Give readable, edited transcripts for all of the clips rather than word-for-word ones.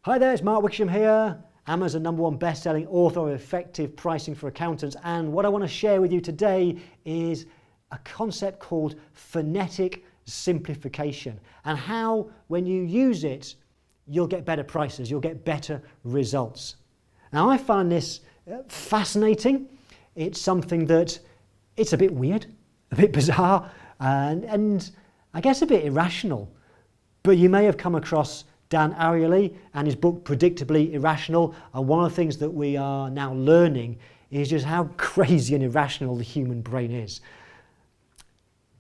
Hi there, it's Mark Wickham here, Amazon #1 best-selling author of Effective Pricing for Accountants, and what I want to share with you today is a concept called phonetic simplification and how when you use it you'll get better prices, you'll get better results. Now I find this fascinating. It's something that it's a bit weird, a bit bizarre, and I guess a bit irrational, but you may have come across Dan Ariely and his book Predictably Irrational, and one of the things that we are now learning is just how crazy and irrational the human brain is.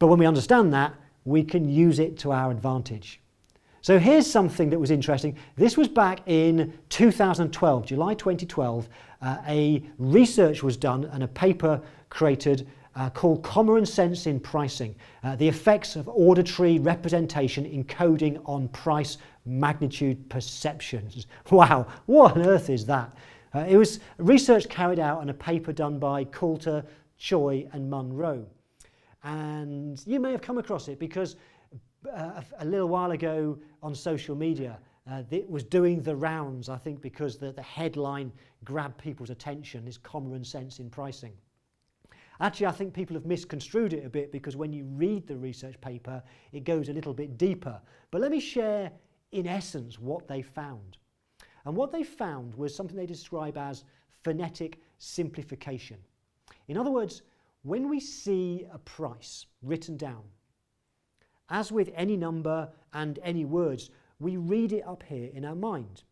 But when we understand that, we can use it to our advantage. So here's something that was interesting. This was back in 2012, July 2012. A research was done and a paper created called Common Sense in Pricing, the effects of auditory representation encoding on price magnitude perceptions. Wow, what on earth is that? It was research carried out and a paper done by Coulter, Choi and Munro. And you may have come across it because a little while ago on social media it was doing the rounds, I think because the headline grabbed people's attention, is Common Sense in Pricing. Actually, I think people have misconstrued it a bit because when you read the research paper, it goes a little bit deeper. But let me share, in essence, what they found. And what they found was something they describe as phonetic simplification. In other words, when we see a price written down, as with any number and any words, we read it up here in our mind.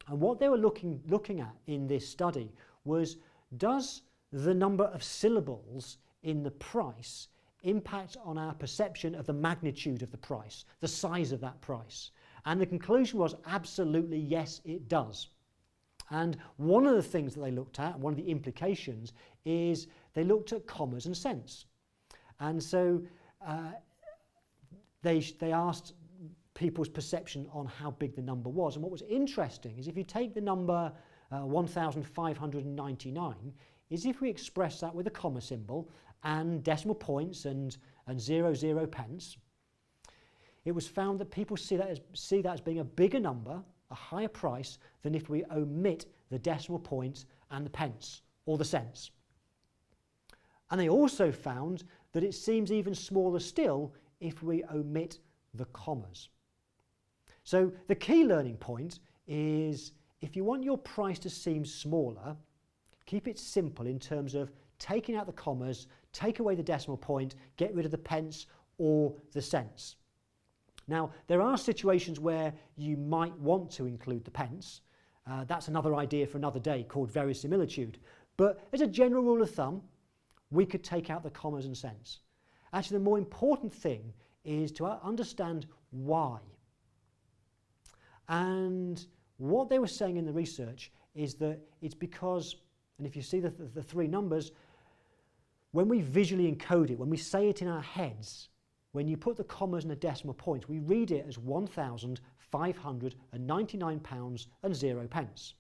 And what they were looking at in this study was, does the number of syllables in the price impact on our perception of the magnitude of the price, the size of that price? And the conclusion was absolutely yes, it does. And one of the things that they looked at, one of the implications, is they looked at commas and cents. And so they asked people's perception on how big the number was. And what was interesting is if you take the number 1,599, is if we express that with a comma symbol and decimal points and 00 pence, it was found that people see that as being a bigger number, a higher price, than if we omit the decimal points and the pence or the cents. And they also found that it seems even smaller still if we omit the commas. So the key learning point is, if you want your price to seem smaller, keep it simple in terms of taking out the commas, take away the decimal point, get rid of the pence or the cents. Now, there are situations where you might want to include the pence. That's another idea for another day called verisimilitude. But as a general rule of thumb, we could take out the commas and cents. Actually, the more important thing is to understand why. And what they were saying in the research is that it's because, and if you see the three numbers, when we visually encode it, when we say it in our heads, when you put the commas and the decimal points, we read it as £1,599 and 0 pence.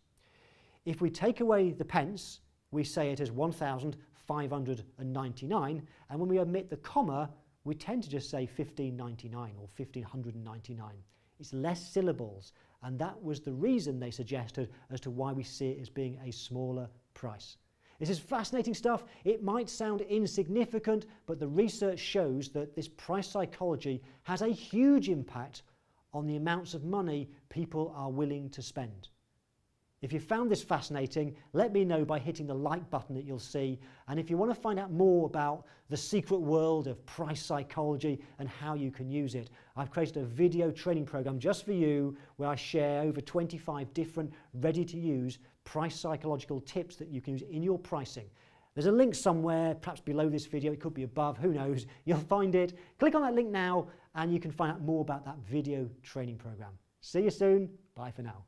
If we take away the pence, we say it as 1,599, and when we omit the comma, we tend to just say 1599 or 1599. It's less syllables, and that was the reason they suggested as to why we see it as being a smaller price. This is fascinating stuff. It might sound insignificant, but the research shows that this price psychology has a huge impact on the amounts of money people are willing to spend. If you found this fascinating, let me know by hitting the like button that you'll see. And if you want to find out more about the secret world of price psychology and how you can use it, I've created a video training program just for you where I share over 25 different ready-to-use price psychological tips that you can use in your pricing. There's a link somewhere, perhaps below this video, it could be above, who knows. You'll find it. Click on that link now and you can find out more about that video training program. See you soon. Bye for now.